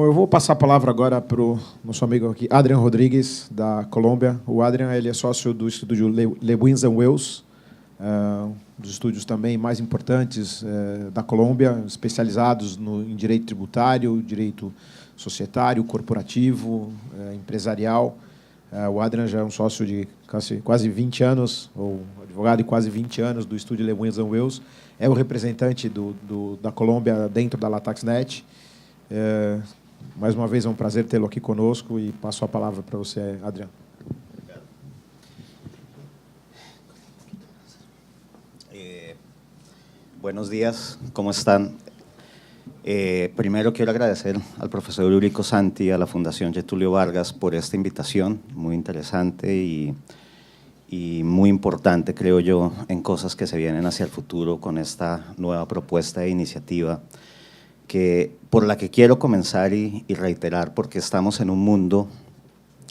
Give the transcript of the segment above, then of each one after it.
Bom, eu vou passar a palavra agora para o nosso amigo aqui, Adrian Rodrigues, da Colômbia. O Adrian, ele é sócio do estúdio Lewins & Wells, dos estúdios também mais importantes da Colômbia, especializados em direito tributário, direito societário, corporativo, empresarial. O Adrian já é um sócio de quase 20 anos, ou advogado de quase 20 anos do estúdio Lewins & Wells. É o representante da Colômbia dentro da LataxNet. Mais uma vez é um prazer tê-lo aqui conosco e passo a palavra para você, Adriano. Buenos días, ¿cómo están? Primero quiero agradecer al profesor Eurico Santi y a la Fundación Getulio Vargas por esta invitación, muy interesante y muy importante, creo yo, en cosas que se vienen hacia el futuro con esta nueva propuesta de iniciativa por la que quiero comenzar y reiterar, porque estamos en un mundo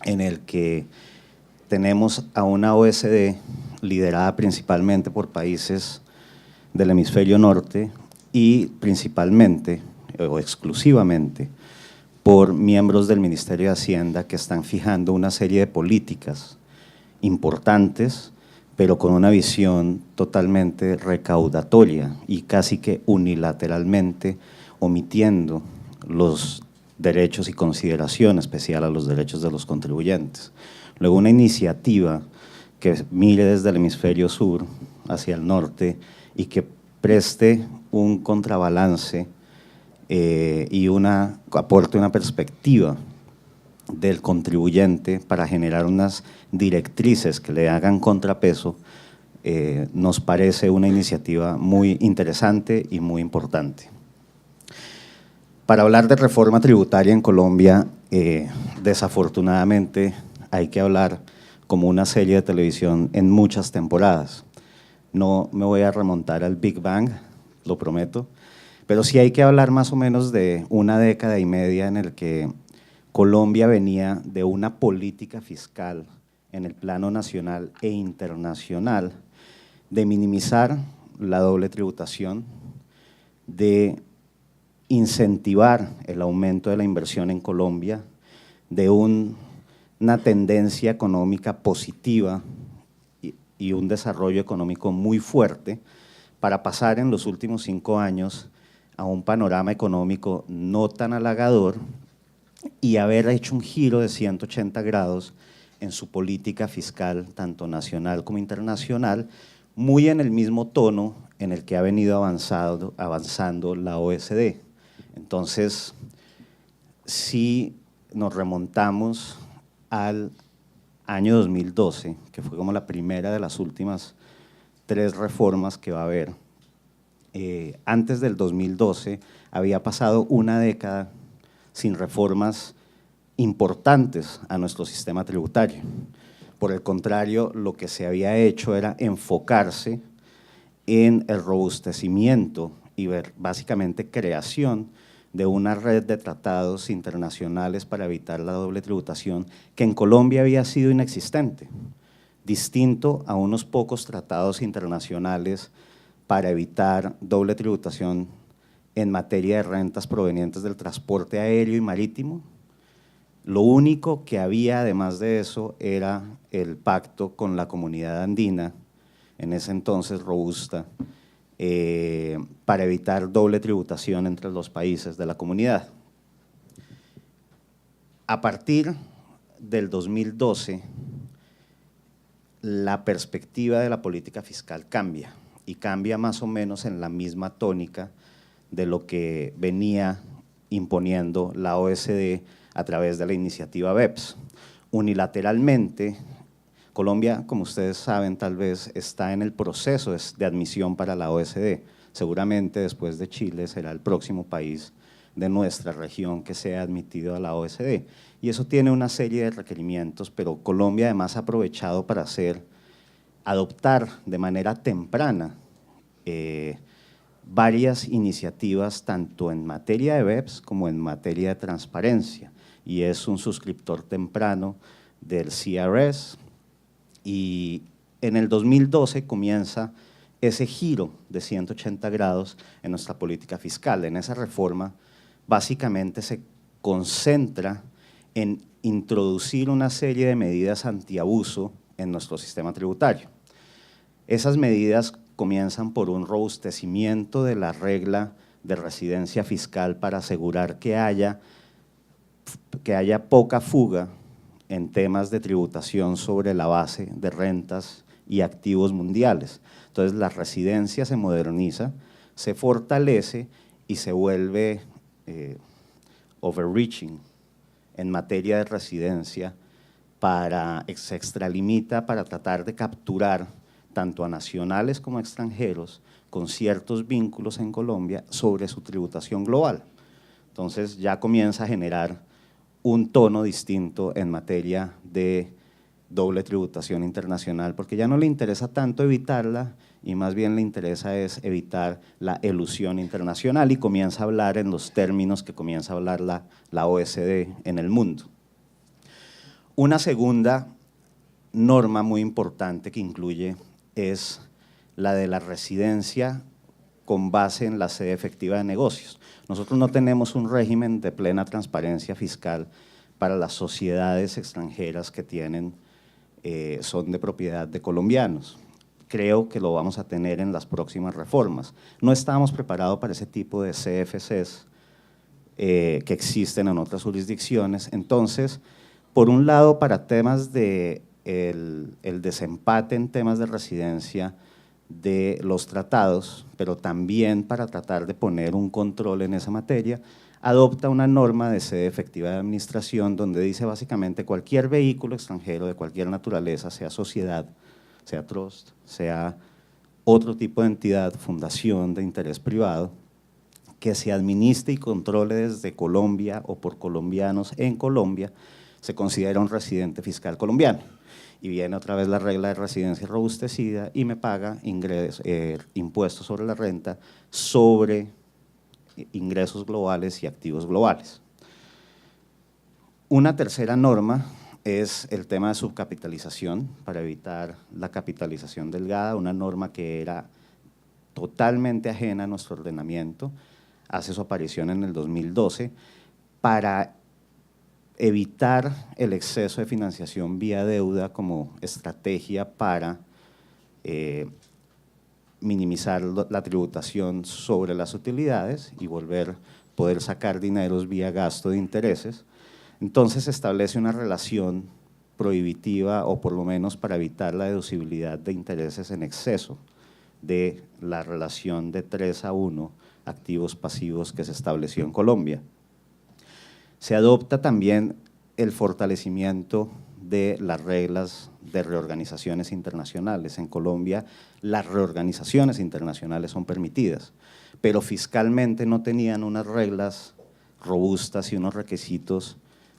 en el que tenemos a una OSD liderada principalmente por países del hemisferio norte y principalmente o exclusivamente por miembros del Ministerio de Hacienda que están fijando una serie de políticas importantes, pero con una visión totalmente recaudatoria y casi que unilateralmente omitiendo los derechos y consideración especial a los derechos de los contribuyentes. Luego, una iniciativa que mire desde el hemisferio sur hacia el norte y que preste un contrabalance y aporte una perspectiva del contribuyente para generar unas directrices que le hagan contrapeso, nos parece una iniciativa muy interesante y muy importante. Para hablar de reforma tributaria en Colombia, desafortunadamente hay que hablar como una serie de televisión en muchas temporadas. No me voy a remontar al Big Bang, lo prometo, pero sí hay que hablar más o menos de una década y media en el que Colombia venía de una política fiscal en el plano nacional e internacional de minimizar la doble tributación, de incentivar el aumento de la inversión en Colombia, de una tendencia económica positiva y un desarrollo económico muy fuerte para pasar en los últimos 5 años a un panorama económico no tan halagador y haber hecho un giro de 180 grados en su política fiscal, tanto nacional como internacional, muy en el mismo tono en el que ha venido avanzando la OSD. Entonces, si nos remontamos al año 2012, que fue como la primera de las últimas 3 reformas que va a haber, antes del 2012 había pasado una década sin reformas importantes a nuestro sistema tributario. Por el contrario, lo que se había hecho era enfocarse en el robustecimiento y básicamente creación de una red de tratados internacionales para evitar la doble tributación que en Colombia había sido inexistente, distinto a unos pocos tratados internacionales para evitar doble tributación en materia de rentas provenientes del transporte aéreo y marítimo. Lo único que había además de eso era el pacto con la comunidad andina, en ese entonces robusta, para evitar doble tributación entre los países de la comunidad. A partir del 2012, la perspectiva de la política fiscal cambia, y cambia más o menos en la misma tónica de lo que venía imponiendo la OSD a través de la iniciativa BEPS. Unilateralmente, Colombia, como ustedes saben, tal vez está en el proceso de admisión para la OSD. Seguramente después de Chile será el próximo país de nuestra región que sea admitido a la OSD. Y eso tiene una serie de requerimientos, pero Colombia además ha aprovechado para adoptar de manera temprana varias iniciativas tanto en materia de BEPS como en materia de transparencia, y es un suscriptor temprano del CRS, y en el 2012 comienza ese giro de 180 grados en nuestra política fiscal. En esa reforma básicamente se concentra en introducir una serie de medidas antiabuso en nuestro sistema tributario. Esas medidas comienzan por un robustecimiento de la regla de residencia fiscal para asegurar que haya poca fuga en temas de tributación sobre la base de rentas y activos mundiales. Entonces, la residencia se moderniza, se fortalece y se vuelve overreaching en materia de residencia, se extralimita para tratar de capturar tanto a nacionales como a extranjeros con ciertos vínculos en Colombia sobre su tributación global. Entonces ya comienza a generar un tono distinto en materia de doble tributación internacional, porque ya no le interesa tanto evitarla y más bien le interesa es evitar la elusión internacional y comienza a hablar en los términos que comienza a hablar la OECD en el mundo. Una segunda norma muy importante que incluye es la de la residencia con base en la sede efectiva de negocios. Nosotros no tenemos un régimen de plena transparencia fiscal para las sociedades extranjeras que son de propiedad de colombianos. Creo que lo vamos a tener en las próximas reformas. No estábamos preparados para ese tipo de CFCs que existen en otras jurisdicciones. Entonces, por un lado, para temas de el desempate en temas de residencia de los tratados, pero también para tratar de poner un control en esa materia, adopta una norma de sede efectiva de administración donde dice básicamente cualquier vehículo extranjero de cualquier naturaleza, sea sociedad, sea trust, sea otro tipo de entidad, fundación de interés privado, que se administre y controle desde Colombia o por colombianos en Colombia, se considera un residente fiscal colombiano. Y viene otra vez la regla de residencia robustecida y me paga impuestos sobre la renta sobre ingresos globales y activos globales. Una tercera norma es el tema de subcapitalización para evitar la capitalización delgada, una norma que era totalmente ajena a nuestro ordenamiento, hace su aparición en el 2012 para evitar el exceso de financiación vía deuda como estrategia para minimizar la tributación sobre las utilidades y poder sacar dineros vía gasto de intereses. Entonces se establece una relación prohibitiva o por lo menos para evitar la deducibilidad de intereses en exceso de la relación de 3:1 activos pasivos que se estableció en Colombia. Se adopta también el fortalecimiento de las reglas de reorganizaciones internacionales. En Colombia las reorganizaciones internacionales son permitidas, pero fiscalmente no tenían unas reglas robustas y unos requisitos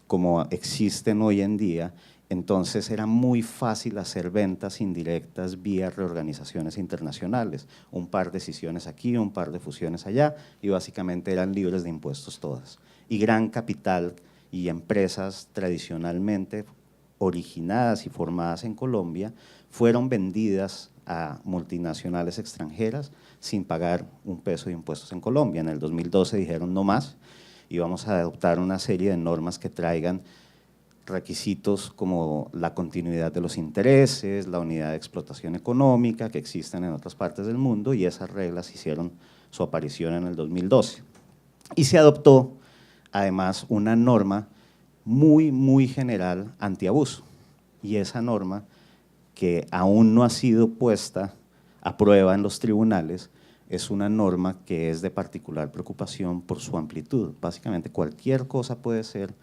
como existen hoy en día, entonces era muy fácil hacer ventas indirectas vía reorganizaciones internacionales, un par de escisiones aquí, un par de fusiones allá y básicamente eran libres de impuestos todas. Y gran capital y empresas tradicionalmente originadas y formadas en Colombia fueron vendidas a multinacionales extranjeras sin pagar un peso de impuestos en Colombia. En el 2012 dijeron no más y vamos a adoptar una serie de normas que traigan requisitos como la continuidad de los intereses, la unidad de explotación económica que existen en otras partes del mundo y esas reglas hicieron su aparición en el 2012. Y se adoptó además una norma muy general antiabuso y esa norma que aún no ha sido puesta a prueba en los tribunales es una norma que es de particular preocupación por su amplitud. Básicamente cualquier cosa puede ser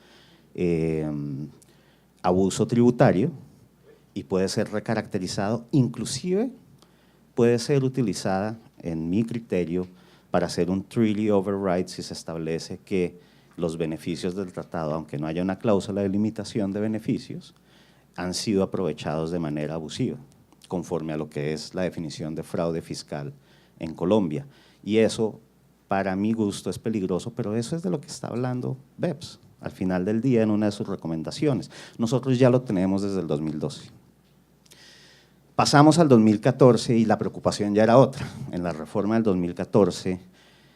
abuso tributario y puede ser recaracterizado, inclusive puede ser utilizada en mi criterio para hacer un treaty override si se establece que los beneficios del tratado, aunque no haya una cláusula de limitación de beneficios, han sido aprovechados de manera abusiva, conforme a lo que es la definición de fraude fiscal en Colombia. Y eso, para mi gusto, es peligroso, pero eso es de lo que está hablando BEPS, al final del día en una de sus recomendaciones. Nosotros ya lo tenemos desde el 2012. Pasamos al 2014 y la preocupación ya era otra. En la reforma del 2014,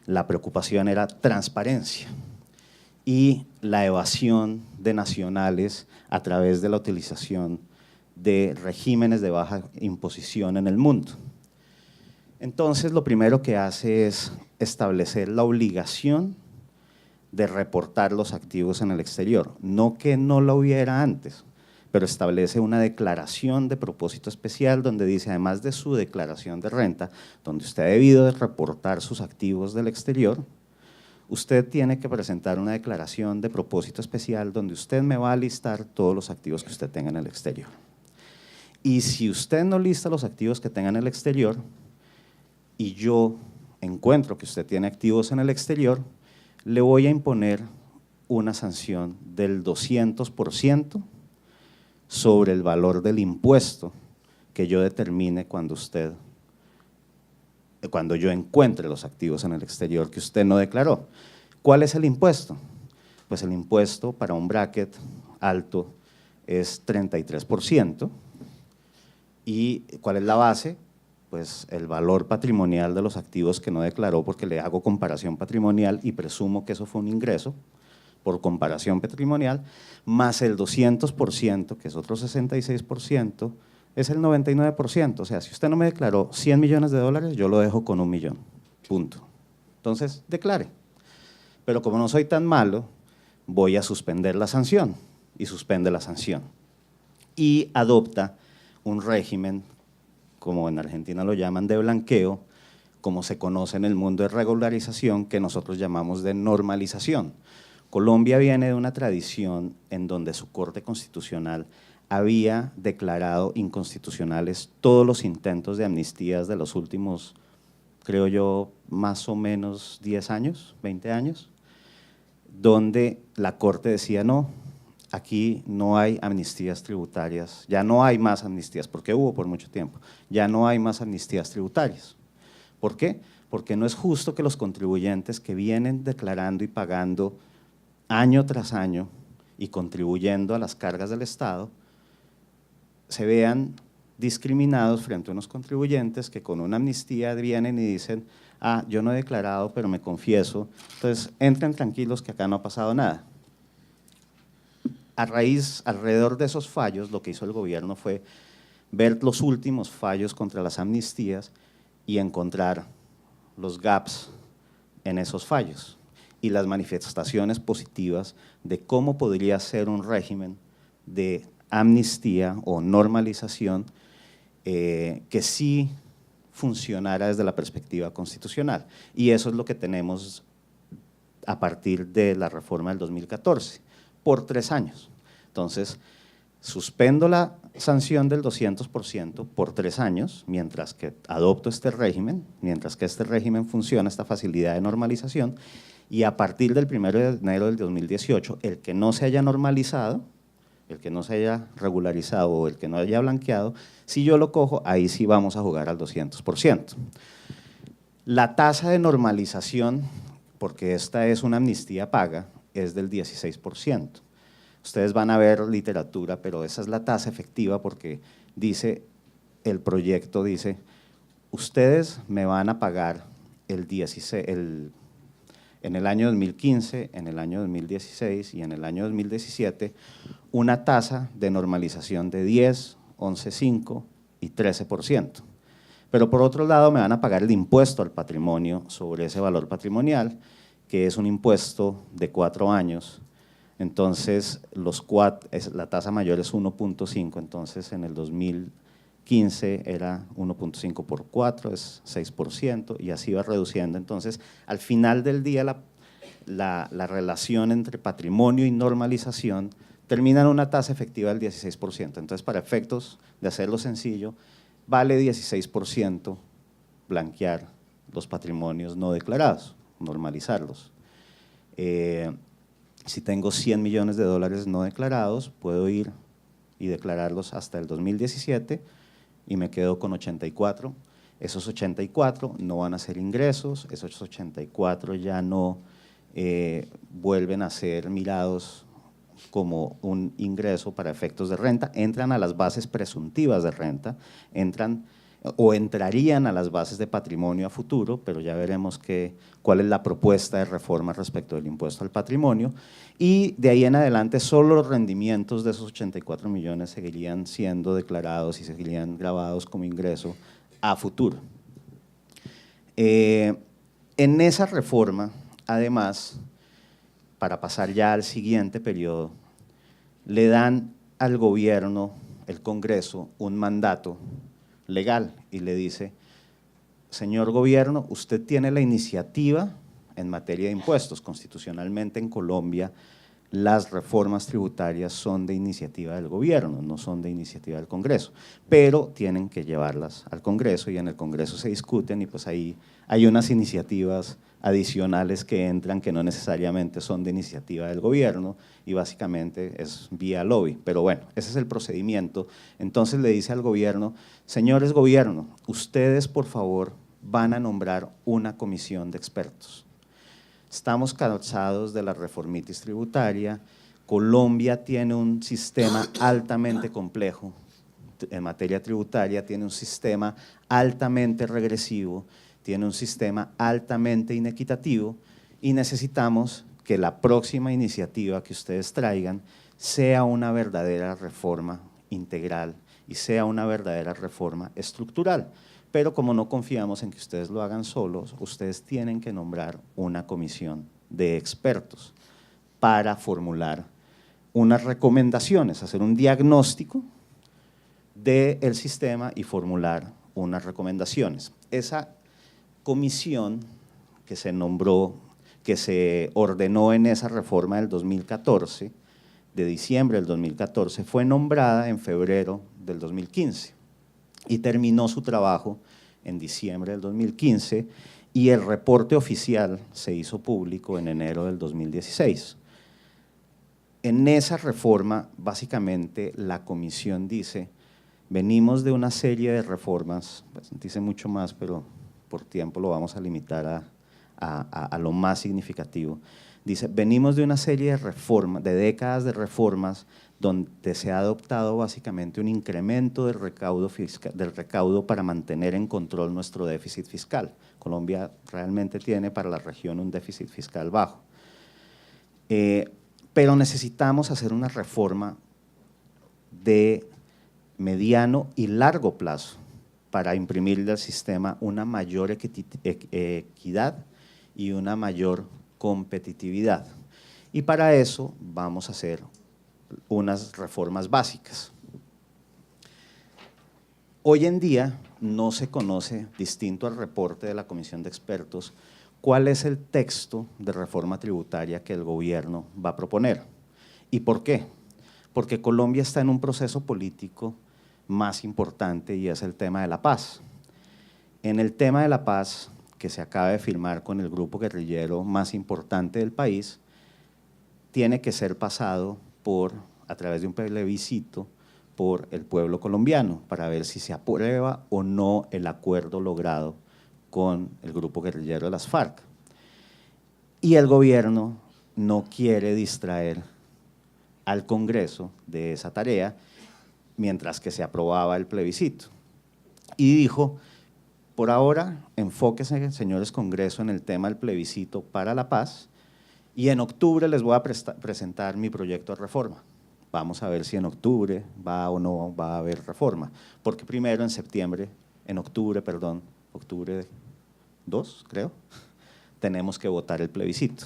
la preocupación era transparencia. y la evasión de nacionales a través de la utilización de regímenes de baja imposición en el mundo. Entonces, lo primero que hace es establecer la obligación de reportar los activos en el exterior, no que no lo hubiera antes, pero establece una declaración de propósito especial donde dice, además de su declaración de renta, donde usted ha debido de reportar sus activos del exterior, usted tiene que presentar una declaración de propósito especial donde usted me va a listar todos los activos que usted tenga en el exterior. Y si usted no lista los activos que tenga en el exterior y yo encuentro que usted tiene activos en el exterior, le voy a imponer una sanción del 200% sobre el valor del impuesto que yo determine cuando yo encuentre los activos en el exterior que usted no declaró. ¿Cuál es el impuesto? Pues el impuesto para un bracket alto es 33%. ¿Y cuál es la base? Pues el valor patrimonial de los activos que no declaró, porque le hago comparación patrimonial y presumo que eso fue un ingreso por comparación patrimonial, más el 200%, que es otro 66%, es el 99%. O sea, si usted no me declaró 100 millones de dólares, yo lo dejo con 1 millón, punto. Entonces, declare. Pero como no soy tan malo, voy a suspender la sanción, y suspende la sanción. Y adopta un régimen, como en Argentina lo llaman, de blanqueo, como se conoce en el mundo de regularización, que nosotros llamamos de normalización. Colombia viene de una tradición en donde su Corte Constitucional había declarado inconstitucionales todos los intentos de amnistías de los últimos, creo yo, más o menos 10 años, 20 años, donde la Corte decía no, aquí no hay amnistías tributarias, ya no hay más amnistías, porque hubo por mucho tiempo, ya no hay más amnistías tributarias. ¿Por qué? Porque no es justo que los contribuyentes que vienen declarando y pagando año tras año y contribuyendo a las cargas del Estado, se vean discriminados frente a unos contribuyentes que con una amnistía vienen y dicen, ah, yo no he declarado, pero me confieso, entonces entren tranquilos que acá no ha pasado nada. Alrededor de esos fallos, lo que hizo el gobierno fue ver los últimos fallos contra las amnistías y encontrar los gaps en esos fallos y las manifestaciones positivas de cómo podría ser un régimen de amnistía o normalización que sí funcionara desde la perspectiva constitucional. Y eso es lo que tenemos a partir de la reforma del 2014, por 3 años. Entonces, suspendo la sanción del 200% por 3 años, mientras que adopto este régimen, mientras que este régimen funciona, esta facilidad de normalización, y a partir del 1 de enero del 2018, el que no se haya normalizado, el que no se haya regularizado o el que no haya blanqueado, si yo lo cojo, ahí sí vamos a jugar al 200%. La tasa de normalización, porque esta es una amnistía paga, es del 16%. Ustedes van a ver literatura, pero esa es la tasa efectiva porque dice, el proyecto dice, ustedes me van a pagar en el año 2015, en el año 2016 y en el año 2017 una tasa de normalización de 10, 11,5 y 13%. Pero por otro lado me van a pagar el impuesto al patrimonio sobre ese valor patrimonial, que es un impuesto de 4 años. Entonces, la tasa mayor es 1.5, entonces en el 2015 era 1.5 por 4, es 6%, y así va reduciendo. Entonces, al final del día, la relación entre patrimonio y normalización termina en una tasa efectiva del 16%. Entonces, para efectos de hacerlo sencillo, vale 16% blanquear los patrimonios no declarados, normalizarlos. Si tengo 100 millones de dólares no declarados, puedo ir y declararlos hasta el 2017 y me quedo con 84. Esos 84 no van a ser ingresos, esos 84 ya no vuelven a ser mirados como un ingreso para efectos de renta, entran a las bases presuntivas de renta, entran o entrarían a las bases de patrimonio a futuro, pero ya veremos cuál es la propuesta de reforma respecto del impuesto al patrimonio, y de ahí en adelante solo los rendimientos de esos 84 millones seguirían siendo declarados y seguirían grabados como ingreso a futuro. En esa reforma, además, para pasar ya al siguiente periodo, le dan al gobierno, el Congreso, un mandato legal y le dice, señor gobierno, usted tiene la iniciativa en materia de impuestos. Constitucionalmente en Colombia las reformas tributarias son de iniciativa del gobierno, no son de iniciativa del Congreso, pero tienen que llevarlas al Congreso y en el Congreso se discuten y pues ahí hay unas iniciativas adicionales que entran que no necesariamente son de iniciativa del gobierno y básicamente es vía lobby, pero bueno, ese es el procedimiento. Entonces le dice al gobierno, señores gobierno, ustedes por favor van a nombrar una comisión de expertos. Estamos cansados de la reformitis tributaria, Colombia tiene un sistema altamente complejo en materia tributaria, tiene un sistema altamente regresivo, tiene un sistema altamente inequitativo y necesitamos que la próxima iniciativa que ustedes traigan sea una verdadera reforma integral y sea una verdadera reforma estructural. Pero como no confiamos en que ustedes lo hagan solos, ustedes tienen que nombrar una comisión de expertos para formular unas recomendaciones, hacer un diagnóstico del sistema y formular unas recomendaciones. Esa comisión que se nombró, que se ordenó en esa reforma del 2014, de diciembre del 2014, fue nombrada en febrero del 2015 y terminó su trabajo en diciembre del 2015 y el reporte oficial se hizo público en enero del 2016. En esa reforma, básicamente, la comisión dice, venimos de una serie de reformas, pues, dice mucho más, pero por tiempo lo vamos a limitar a lo más significativo. Dice, venimos de una serie de reformas, de décadas de reformas, donde se ha adoptado básicamente un incremento del recaudo para mantener en control nuestro déficit fiscal. Colombia realmente tiene para la región un déficit fiscal bajo. Pero necesitamos hacer una reforma de mediano y largo plazo para imprimirle al sistema una mayor equidad y una mayor competitividad. Y para eso vamos a hacer unas reformas básicas. Hoy en día no se conoce, distinto al reporte de la Comisión de Expertos, cuál es el texto de reforma tributaria que el gobierno va a proponer. ¿Y por qué? Porque Colombia está en un proceso político más importante y es el tema de la paz. En el tema de la paz, que se acaba de firmar con el grupo guerrillero más importante del país, tiene que ser pasado a través de un plebiscito por el pueblo colombiano para ver si se aprueba o no el acuerdo logrado con el grupo guerrillero de las FARC. Y el gobierno no quiere distraer al Congreso de esa tarea mientras que se aprobaba el plebiscito. Y dijo, por ahora, enfóquense, señores Congreso, en el tema del plebiscito para la paz y en octubre les voy a presentar mi proyecto de reforma. Vamos a ver si en octubre va o no va a haber reforma, porque primero en octubre 2, creo, tenemos que votar el plebiscito.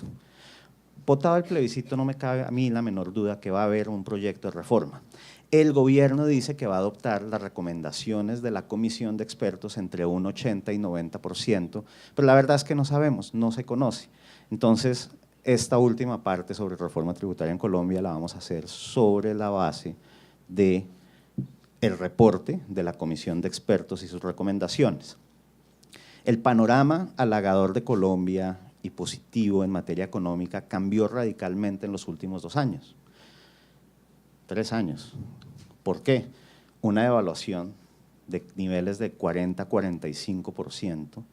Votado el plebiscito no me cabe a mí la menor duda que va a haber un proyecto de reforma. El gobierno dice que va a adoptar las recomendaciones de la comisión de expertos entre un 80 y 90%, pero la verdad es que no sabemos, no se conoce. Entonces, esta última parte sobre reforma tributaria en Colombia la vamos a hacer sobre la base del reporte de la comisión de expertos y sus recomendaciones. El panorama halagador de Colombia y positivo en materia económica cambió radicalmente en los últimos 2 años. 3 años. ¿Por qué? Una devaluación de niveles de 40-45%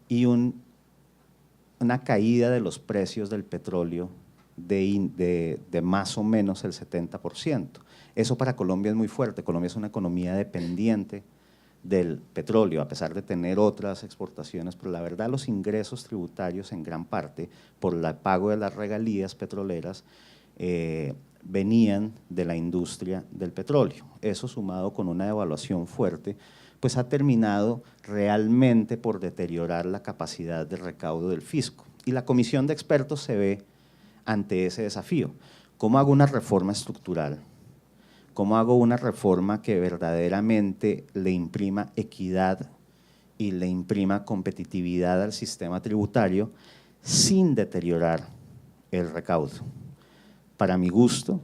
y una caída de los precios del petróleo de más o menos el 70%. Eso para Colombia es muy fuerte. Colombia es una economía dependiente del petróleo, a pesar de tener otras exportaciones, pero la verdad los ingresos tributarios en gran parte por el pago de las regalías petroleras venían de la industria del petróleo. Eso sumado con una devaluación fuerte, pues ha terminado realmente por deteriorar la capacidad de recaudo del fisco. Y la comisión de expertos se ve ante ese desafío. ¿Cómo hago una reforma estructural? ¿Cómo hago una reforma que verdaderamente le imprima equidad y le imprima competitividad al sistema tributario sin deteriorar el recaudo? Para mi gusto,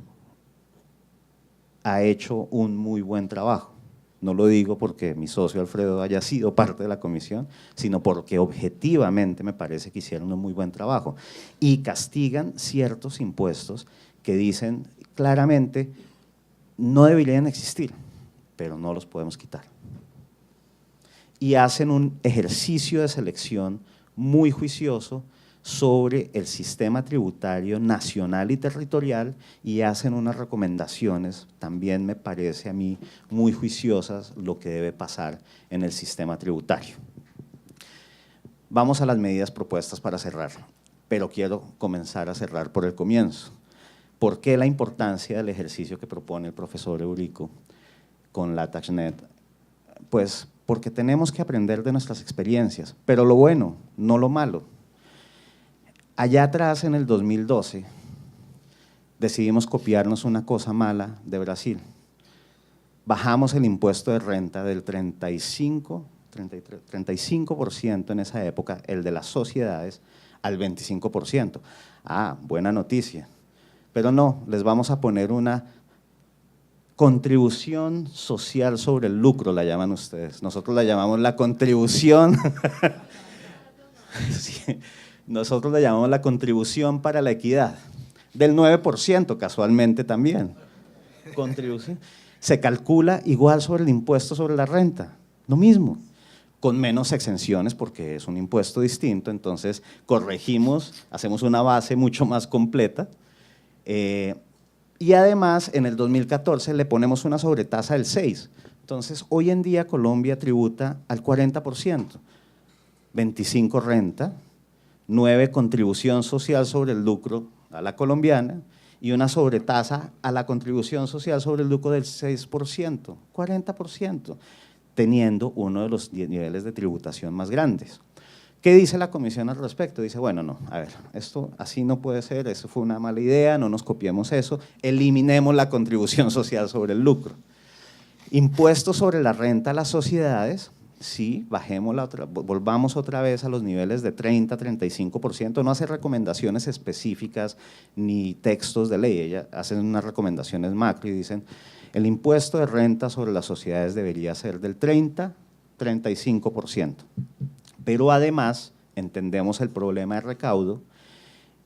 ha hecho un muy buen trabajo. No lo digo porque mi socio Alfredo haya sido parte de la comisión, sino porque objetivamente me parece que hicieron un muy buen trabajo. Y castigan ciertos impuestos que dicen claramente no deberían existir, pero no los podemos quitar. Y hacen un ejercicio de selección muy juicioso sobre el sistema tributario nacional y territorial y hacen unas recomendaciones, también me parece a mí muy juiciosas, lo que debe pasar en el sistema tributario. Vamos a las medidas propuestas para cerrar, pero quiero comenzar a cerrar por el comienzo. ¿Por qué la importancia del ejercicio que propone el profesor Eurico con la TaxNet? Pues porque tenemos que aprender de nuestras experiencias, pero lo bueno, no lo malo. Allá atrás, en el 2012, decidimos copiarnos una cosa mala de Brasil. Bajamos el impuesto de renta del 35% en esa época, el de las sociedades, al 25%. Ah, buena noticia. Pero no, les vamos a poner una contribución social sobre el lucro, la llaman ustedes. Nosotros la llamamos la contribución. Sí, nosotros la llamamos la contribución para la equidad, del 9% casualmente también. Contribución. Se calcula igual sobre el impuesto sobre la renta, lo mismo, con menos exenciones porque es un impuesto distinto, entonces corregimos, hacemos una base mucho más completa. Y además, en el 2014 le ponemos una sobretasa del 6%. Entonces, hoy en día Colombia tributa al 40%, 25% renta, 9% contribución social sobre el lucro a la colombiana y una sobretasa a la contribución social sobre el lucro del 6%, 40%, teniendo uno de los niveles de tributación más grandes. ¿Qué dice la comisión al respecto? Dice, bueno, no, a ver, esto así no puede ser, eso fue una mala idea, no nos copiemos eso, eliminemos la contribución social sobre el lucro. Impuestos sobre la renta a las sociedades, sí, volvamos otra vez a los niveles de 30-35%, no hace recomendaciones específicas ni textos de ley, ellas hacen unas recomendaciones macro y dicen, el impuesto de renta sobre las sociedades debería ser del 30-35%. Pero además entendemos el problema de recaudo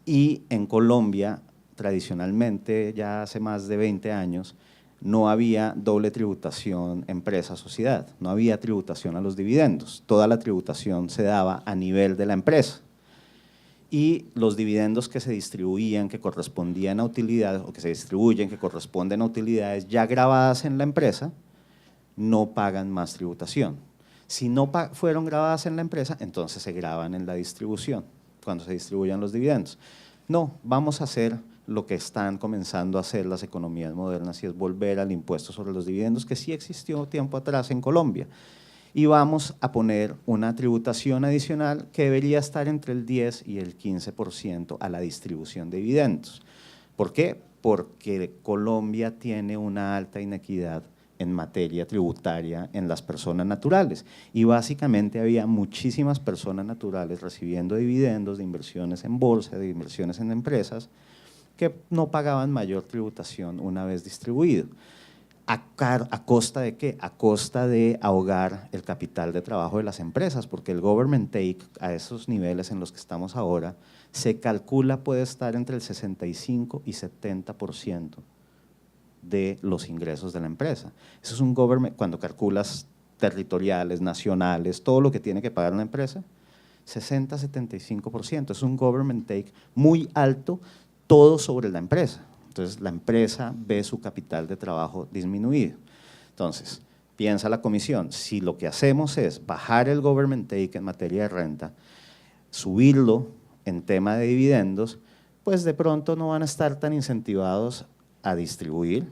y en Colombia tradicionalmente ya hace más de 20 años no había doble tributación empresa-sociedad, no había tributación a los dividendos, toda la tributación se daba a nivel de la empresa y los dividendos que se distribuían, que correspondían a utilidades o que se distribuyen, que corresponden a utilidades ya grabadas en la empresa, no pagan más tributación. Si no fueron grabadas en la empresa, entonces se graban en la distribución, cuando se distribuyan los dividendos. No, vamos a hacer lo que están comenzando a hacer las economías modernas y es volver al impuesto sobre los dividendos que sí existió tiempo atrás en Colombia. Y vamos a poner una tributación adicional que debería estar entre el 10 y el 15% a la distribución de dividendos. ¿Por qué? Porque Colombia tiene una alta inequidad en materia tributaria en las personas naturales y básicamente había muchísimas personas naturales recibiendo dividendos de inversiones en bolsa, de inversiones en empresas que no pagaban mayor tributación una vez distribuido. ¿A costa de qué? A costa de ahogar el capital de trabajo de las empresas, porque el government take a esos niveles en los que estamos ahora se calcula puede estar entre el 65 y 70% de los ingresos de la empresa. Eso es un government, cuando calculas territoriales, nacionales, todo lo que tiene que pagar una empresa, 60-75%, es un government take muy alto, todo sobre la empresa. Entonces la empresa ve su capital de trabajo disminuido. Entonces, piensa la comisión, si lo que hacemos es bajar el government take en materia de renta, subirlo en tema de dividendos, pues de pronto no van a estar tan incentivados a distribuir.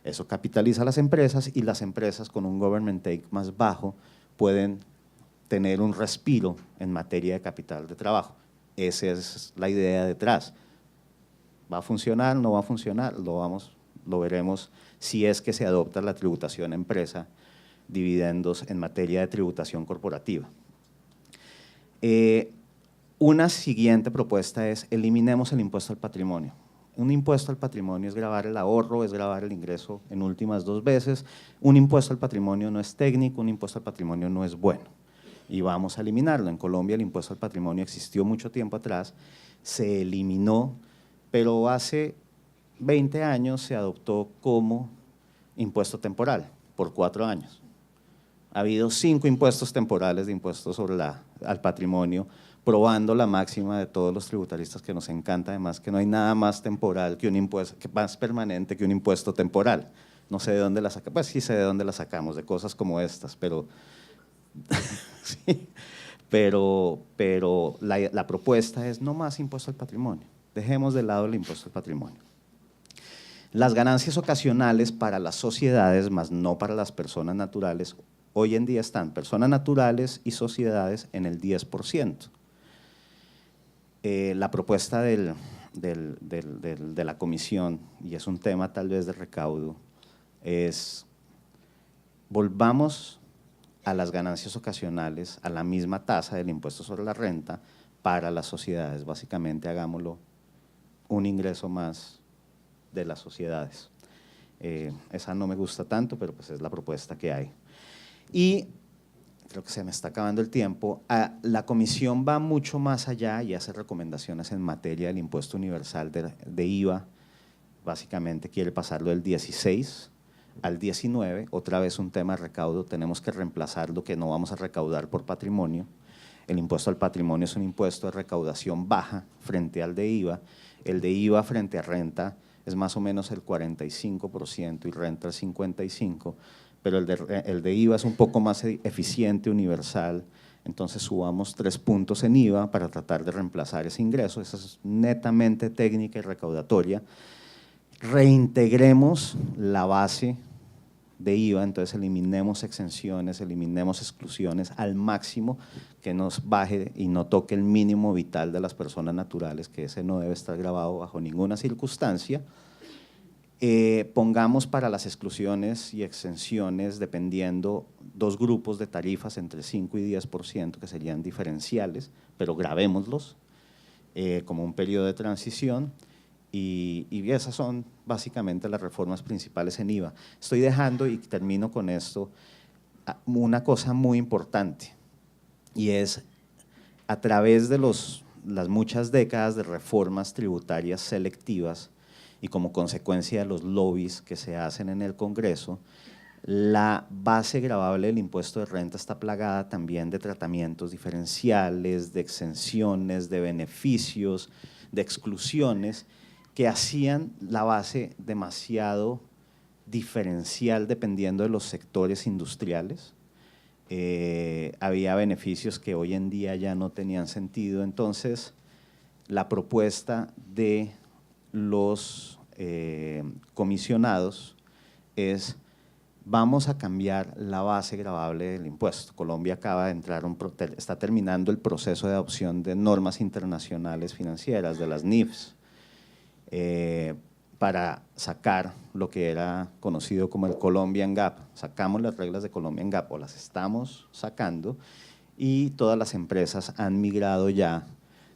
Eso capitaliza a las empresas y las empresas con un government take más bajo pueden tener un respiro en materia de capital de trabajo. Esa es la idea detrás. ¿Va a funcionar? ¿No va a funcionar? Lo veremos si es que se adopta la tributación empresa, dividendos en materia de tributación corporativa. Una siguiente propuesta es eliminemos el impuesto al patrimonio. Un impuesto al patrimonio es gravar el ahorro, es gravar el ingreso en últimas 2 veces. Un impuesto al patrimonio no es técnico, un impuesto al patrimonio no es bueno y vamos a eliminarlo. En Colombia el impuesto al patrimonio existió mucho tiempo atrás, se eliminó, pero hace 20 años se adoptó como impuesto temporal por 4 años. Ha habido 5 impuestos temporales de impuestos sobre al patrimonio, probando la máxima de todos los tributaristas que nos encanta, además que no hay nada más temporal que un impuesto, que más permanente que un impuesto temporal. No sé de dónde la sacamos, pues sí sé de dónde la sacamos, de cosas como estas, pero sí, pero la propuesta es no más impuesto al patrimonio, dejemos de lado el impuesto al patrimonio. Las ganancias ocasionales para las sociedades, más no para las personas naturales, hoy en día están personas naturales y sociedades en el 10%. La propuesta de la comisión, y es un tema tal vez de recaudo, es volvamos a las ganancias ocasionales a la misma tasa del impuesto sobre la renta para las sociedades. Básicamente hagámoslo un ingreso más de las sociedades. Esa no me gusta tanto, pero pues es la propuesta que hay. Y creo que se me está acabando el tiempo. La comisión va mucho más allá y hace recomendaciones en materia del impuesto universal de IVA. Básicamente quiere pasarlo del 16 al 19, otra vez un tema de recaudo. Tenemos que reemplazar lo que no vamos a recaudar por patrimonio. El impuesto al patrimonio es un impuesto de recaudación baja frente al de IVA. El de IVA frente a renta es más o menos el 45% y renta el 55%, pero el de IVA es un poco más eficiente, universal, entonces subamos 3 puntos en IVA para tratar de reemplazar ese ingreso. Esa es netamente técnica y recaudatoria. Reintegremos la base de IVA, entonces eliminemos exenciones, eliminemos exclusiones al máximo, que nos baje y no toque el mínimo vital de las personas naturales, que ese no debe estar grabado bajo ninguna circunstancia. Pongamos para las exclusiones y exenciones, dependiendo, 2 grupos de tarifas entre 5 y 10%, que serían diferenciales, pero grabémoslos como un periodo de transición. Y esas son básicamente las reformas principales en IVA. Estoy dejando, y termino con esto, una cosa muy importante, y es a través de las muchas décadas de reformas tributarias selectivas y como consecuencia de los lobbies que se hacen en el Congreso, la base gravable del impuesto de renta está plagada también de tratamientos diferenciales, de exenciones, de beneficios, de exclusiones, que hacían la base demasiado diferencial dependiendo de los sectores industriales. Había beneficios que hoy en día ya no tenían sentido. Entonces, la propuesta de los comisionados es: vamos a cambiar la base gravable del impuesto. Colombia acaba de entrar, está terminando el proceso de adopción de normas internacionales financieras, de las NIFs, para sacar lo que era conocido como el Colombian Gap. Sacamos las reglas de Colombian Gap, o las estamos sacando, y todas las empresas han migrado ya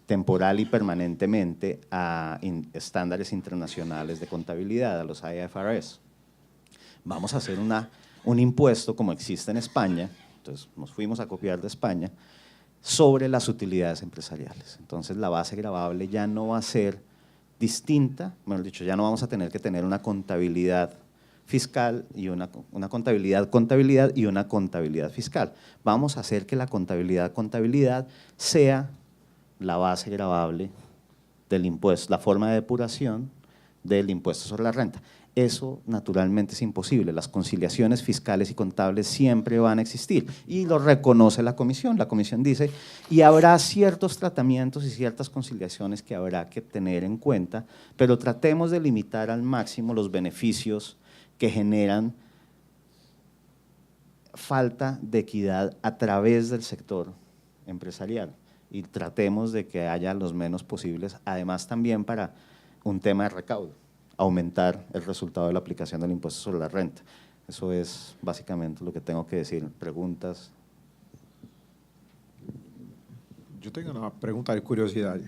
temporal y permanentemente a estándares internacionales de contabilidad, a los IFRS. Vamos a hacer un impuesto como existe en España, entonces nos fuimos a copiar de España, sobre las utilidades empresariales. Entonces la base gravable ya no va a ser distinta, mejor dicho, ya no vamos a tener que tener una contabilidad fiscal y una contabilidad y una contabilidad fiscal. Vamos a hacer que la contabilidad sea la base gravable del impuesto, la forma de depuración del impuesto sobre la renta. Eso naturalmente es imposible. Las conciliaciones fiscales y contables siempre van a existir y lo reconoce la Comisión. La Comisión dice, y habrá ciertos tratamientos y ciertas conciliaciones que habrá que tener en cuenta, pero tratemos de limitar al máximo los beneficios que generan falta de equidad a través del sector empresarial y tratemos de que haya los menos posibles, además también para un tema de recaudo, aumentar el resultado de la aplicación del impuesto sobre la renta. Eso es básicamente lo que tengo que decir. ¿Preguntas? Yo tengo una pregunta de curiosidad.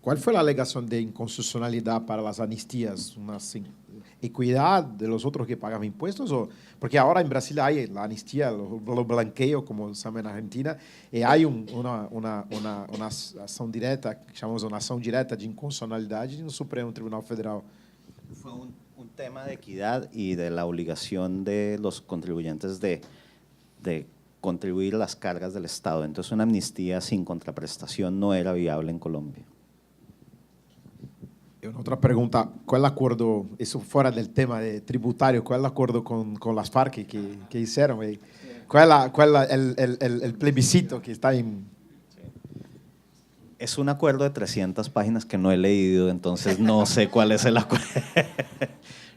¿Cuál fue la alegación de inconstitucionalidad para las amnistías? ¿Una equidad de los otros que pagaban impuestos? Porque ahora en Brasil hay la amnistía, lo blanqueo, como se llama en Argentina, y hay una acción directa, que llamamos una acción directa de inconstitucionalidad en el Supremo Tribunal Federal. Fue un tema de equidad y de la obligación de los contribuyentes de contribuir a las cargas del Estado. Entonces, una amnistía sin contraprestación no era viable en Colombia. Y una otra pregunta, ¿cuál es el acuerdo, eso fuera del tema de tributario, cuál es el acuerdo con las FARC que hicieron? ¿Cuál es el plebiscito que está en...? Es un acuerdo de 300 páginas que no he leído, entonces no sé cuál es el acuerdo.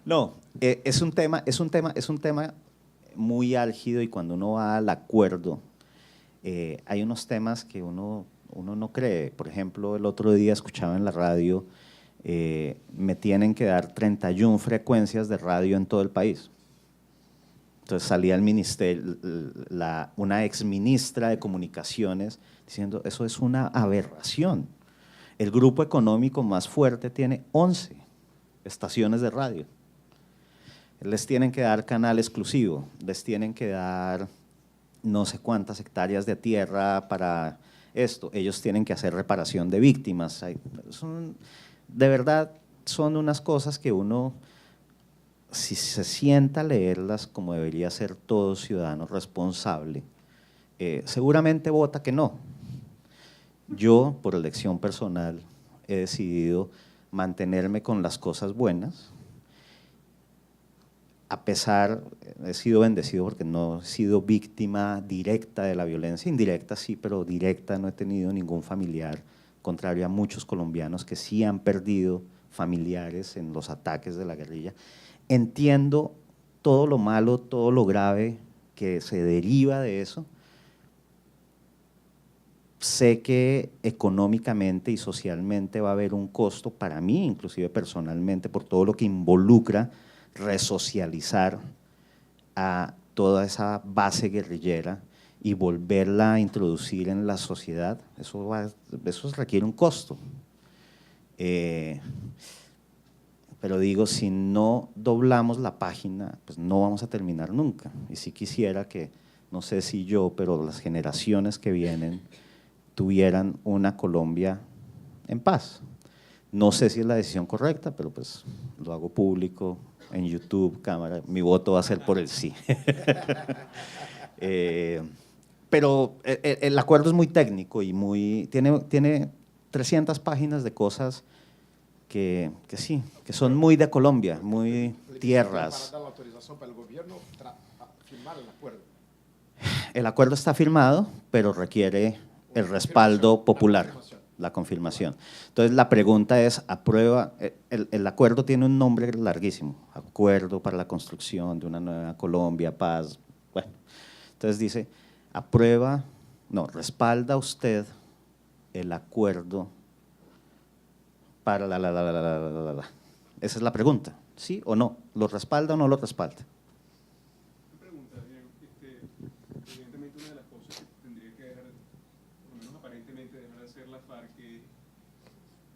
No, es un tema muy álgido y cuando uno va al acuerdo, hay unos temas que uno no cree. Por ejemplo, el otro día escuchaba en la radio, me tienen que dar 31 frecuencias de radio en todo el país. Entonces salía el ministerio, una exministra de Comunicaciones diciendo, eso es una aberración. El grupo económico más fuerte tiene 11 estaciones de radio. Les tienen que dar canal exclusivo, les tienen que dar no sé cuántas hectáreas de tierra para esto, ellos tienen que hacer reparación de víctimas. De verdad, son unas cosas que uno, si se sienta a leerlas como debería ser todo ciudadano responsable, seguramente vota que no. Yo, por elección personal, he decidido mantenerme con las cosas buenas. A pesar, he sido bendecido porque no he sido víctima directa de la violencia, indirecta sí, pero directa no he tenido ningún familiar, contrario a muchos colombianos que sí han perdido familiares en los ataques de la guerrilla. Entiendo todo lo malo, todo lo grave que se deriva de eso. Sé que económicamente y socialmente va a haber un costo para mí, inclusive personalmente, por todo lo que involucra resocializar a toda esa base guerrillera y volverla a introducir en la sociedad. Eso requiere un costo. Pero digo, si no doblamos la página, pues no vamos a terminar nunca. Y sí quisiera que, no sé si yo, pero las generaciones que vienen tuvieran una Colombia en paz. No sé si es la decisión correcta, pero pues lo hago público en YouTube, cámara, mi voto va a ser por el sí. Pero el acuerdo es muy técnico y tiene 300 páginas de cosas que sí, que son muy de Colombia, muy tierras. ¿Para dar la autorización para el gobierno firmar el acuerdo? El acuerdo está firmado, pero requiere el respaldo popular, la confirmación. Entonces, la pregunta es, ¿aprueba? El acuerdo tiene un nombre larguísimo, Acuerdo para la construcción de una nueva Colombia, paz. Bueno, entonces dice, ¿aprueba? No, ¿respalda usted el acuerdo para la? Esa es la pregunta, ¿sí o no? ¿Lo respalda o no lo respalda? Evidentemente una de las cosas que tendría que dejar, por lo menos aparentemente dejar de hacer la FARC, es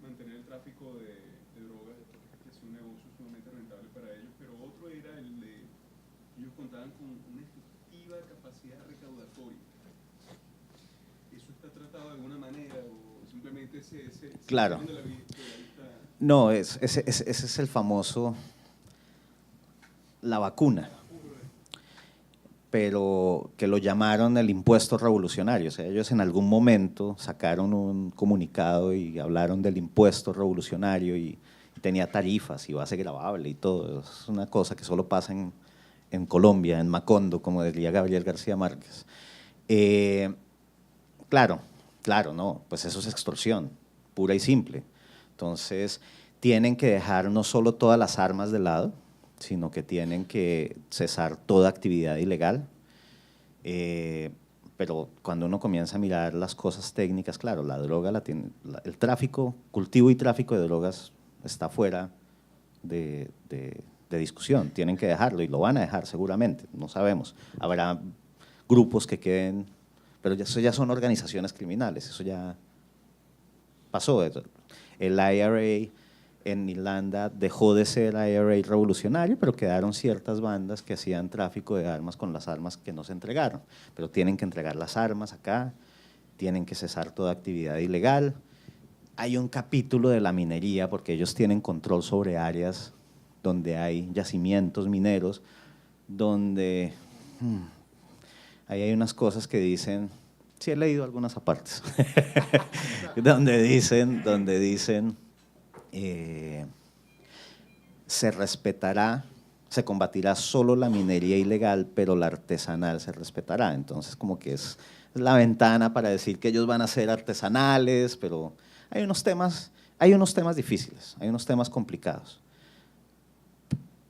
mantener el tráfico de drogas, que es un negocio sumamente rentable para ellos, pero otro era el de, ellos contaban con una efectiva capacidad recaudatoria. ¿Eso está tratado de alguna manera o simplemente se claro. de la vista? No, ese es el famoso, la vacuna, pero que lo llamaron el impuesto revolucionario. O sea, ellos en algún momento sacaron un comunicado y hablaron del impuesto revolucionario y tenía tarifas y base gravable y todo. Es una cosa que solo pasa en Colombia, en Macondo, como diría Gabriel García Márquez. Claro, no, pues eso es extorsión, pura y simple. Entonces, tienen que dejar no solo todas las armas de lado, sino que tienen que cesar toda actividad ilegal. Pero cuando uno comienza a mirar las cosas técnicas, claro, la droga el tráfico, cultivo y tráfico de drogas está fuera de discusión. Tienen que dejarlo y lo van a dejar seguramente, no sabemos. Habrá grupos que queden, pero eso ya son organizaciones criminales, eso ya pasó. El IRA en Irlanda dejó de ser IRA revolucionario, pero quedaron ciertas bandas que hacían tráfico de armas con las armas que no se entregaron. Pero tienen que entregar las armas acá, tienen que cesar toda actividad ilegal. Hay un capítulo de la minería, porque ellos tienen control sobre áreas donde hay yacimientos mineros, donde ahí hay unas cosas que dicen, sí he leído algunas apartes, donde dicen se respetará, se combatirá solo la minería ilegal, pero la artesanal se respetará. Entonces, como que es la ventana para decir que ellos van a ser artesanales, pero hay unos temas difíciles, hay unos temas complicados.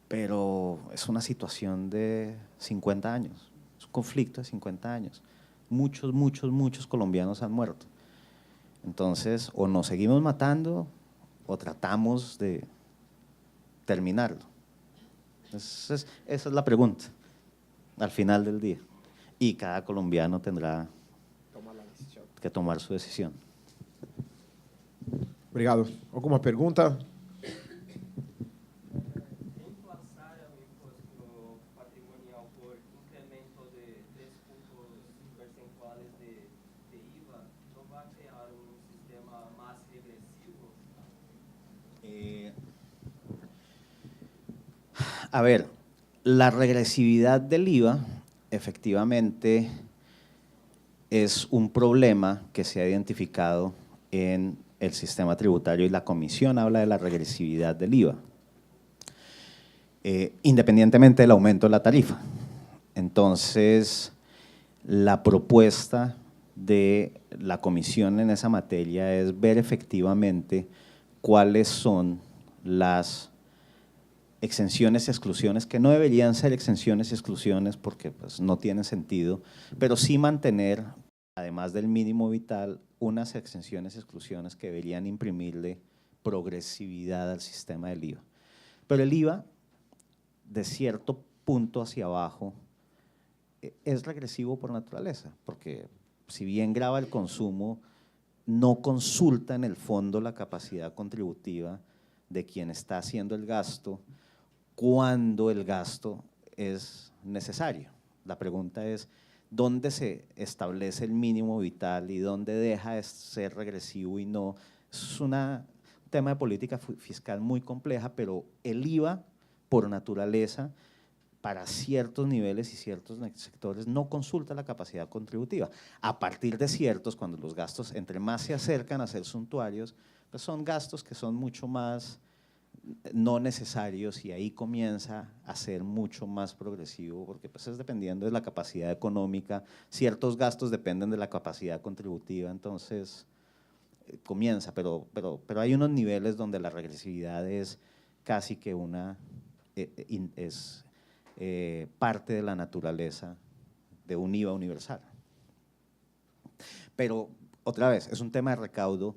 Pero es una situación de 50 años, es un conflicto de 50 años. Muchos colombianos han muerto. Entonces, o nos seguimos matando o tratamos de terminarlo. Esa es la pregunta al final del día. Y cada colombiano tendrá que tomar su decisión. Obrigado. Alguma pergunta? A ver, la regresividad del IVA efectivamente es un problema que se ha identificado en el sistema tributario y la Comisión habla de la regresividad del IVA, independientemente del aumento de la tarifa. Entonces, la propuesta de la Comisión en esa materia es ver efectivamente cuáles son las exenciones y exclusiones, que no deberían ser exenciones y exclusiones porque pues, no tienen sentido, pero sí mantener, además del mínimo vital, unas exenciones y exclusiones que deberían imprimirle progresividad al sistema del IVA. Pero el IVA, de cierto punto hacia abajo, es regresivo por naturaleza, porque si bien grava el consumo, no consulta en el fondo la capacidad contributiva de quien está haciendo el gasto cuando el gasto es necesario. La pregunta es, ¿dónde se establece el mínimo vital y dónde deja de ser regresivo y no? Es un tema de política fiscal muy compleja, pero el IVA, por naturaleza, para ciertos niveles y ciertos sectores no consulta la capacidad contributiva. A partir de ciertos, cuando los gastos entre más se acercan a ser suntuarios, pues son gastos que son mucho más no necesarios y ahí comienza a ser mucho más progresivo porque pues es dependiendo de la capacidad económica, ciertos gastos dependen de la capacidad contributiva, entonces comienza, pero hay unos niveles donde la regresividad es casi que parte de la naturaleza de un IVA universal. Pero otra vez, es un tema de recaudo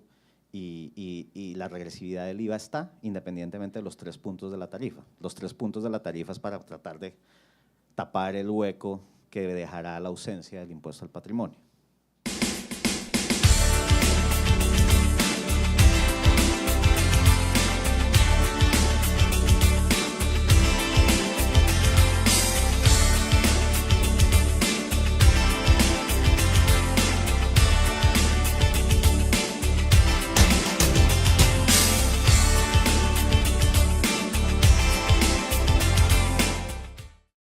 y la regresividad del IVA está independientemente de los 3 puntos de la tarifa. Los 3 puntos de la tarifa es para tratar de tapar el hueco que dejará la ausencia del impuesto al patrimonio.